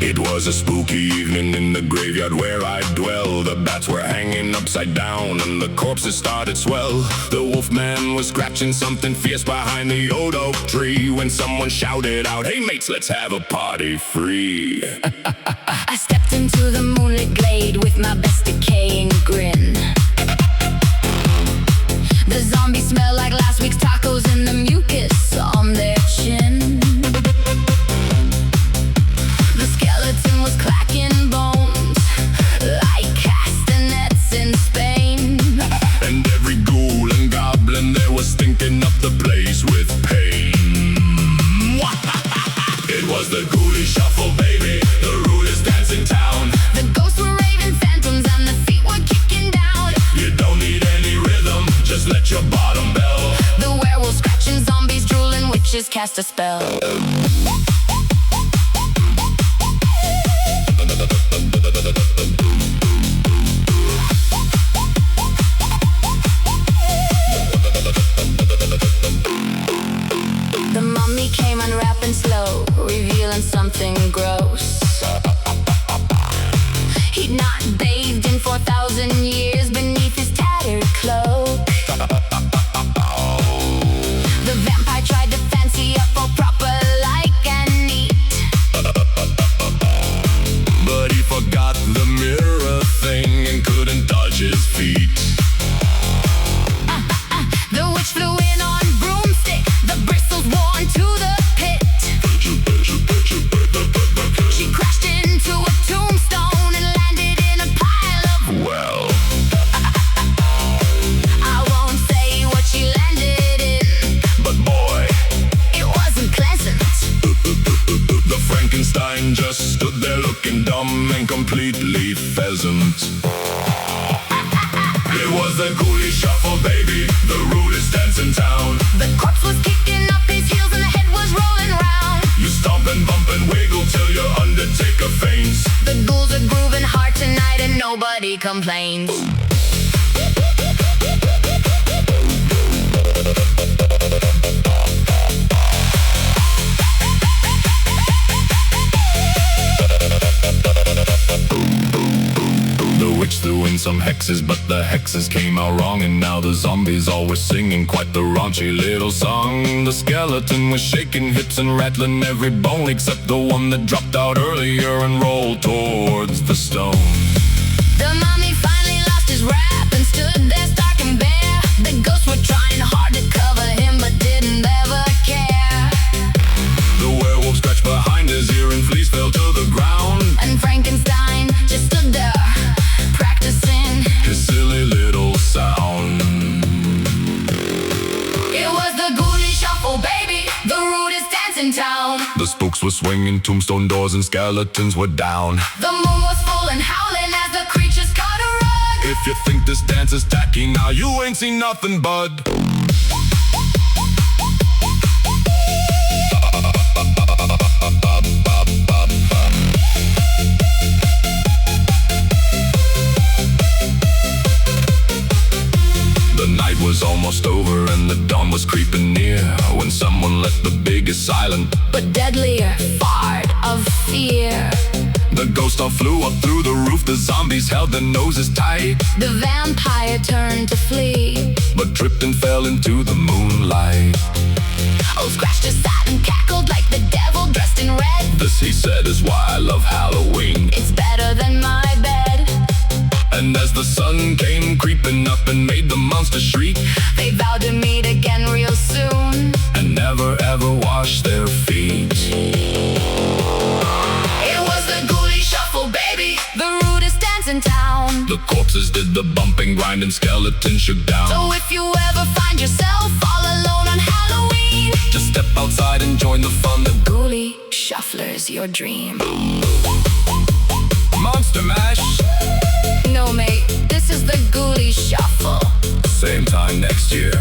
It was a spooky evening in the graveyard where I dwell. The bats were hanging upside down and the corpses started swell. The wolfman was scratching something fierce behind the old oak tree when someone shouted out, "Hey mates, let's have a party free." I stepped into the moonlit glade with my best decaying grin. The zombies smell like last week's tacos and the mucus on their chin. The skeleton was clacking bones like castanets in Spain. And every ghoul and goblin there was stinking up the place with pain. It was the Goolie shuffle, baby, the rudest dance in town. The ghosts were raving phantoms and the feet were kicking down. You don't need any rhythm, just let your bottom bell. The werewolves scratching, zombies drooling, witches cast a spell. The mummy came unwrapping slow, revealing something gross. He'd not bathed in 4,000 years beneath his tattered cloak. The vampire tried to fancy up all proper like and neat. But he forgot the mirror thing and couldn't touch his feet. The witch flew in on broomstick, the bristles worn to the pit. She crashed into a tombstone and landed in a pile of, Well, I won't say what she landed in, but boy, it wasn't pleasant. the Frankenstein just stood there looking dumb and completely pheasant. It was the Goolie shuffle, baby, the rudest dance in town. The corpse was kicking up his heels and the head was rolling round. You stomp and bump and wiggle till your undertaker faints. The ghouls are grooving hard tonight and nobody complains. The witch threw in some hexes, but the hexes came out wrong. And now the zombies all were singing quite the raunchy little song. The skeleton was shaking hips and rattling every bone except the one that dropped out earlier and rolled towards the stone. The mummy finally lost his rap and stood there stark and bare. The ghosts were trying hard to cover him but didn't ever care. The werewolf scratched behind his ear and fleas fell to the ground. And Frankenstein just stood there practicing His silly little sound. It was the Goolie shuffle, baby, the rudest dance in town. The spooks were swinging tombstone doors and skeletons were down. The moon was full and howling as the creatures caught a rug. If you think this dance is tacky, now you ain't seen nothing, bud. The night was almost over and the dawn was creeping near when someone let the biggest silent but deadlier fart of fear. The ghost all flew up through the roof. The zombies held their noses tight, The vampire turned to flee. but tripped and fell into the moonlight. Oh, scratched his side and cackled like the devil dressed in red. This, he said, is why I love Halloween. It's better than my bed. And as the sun came creeping up and made the monster shriek, They vowed to meet again real soon. and never ever wash their feet. It was the Goolie shuffle, baby, the rudest dance in town. The corpses did the bumping, grinding, skeletons shook down. So if you ever find yourself all alone on Halloween, Just step outside and join the fun. The Goolie shuffle. shuffler's your dream. Monster Mash. No, mate, this is the Goolie Shuffle. Same time next year.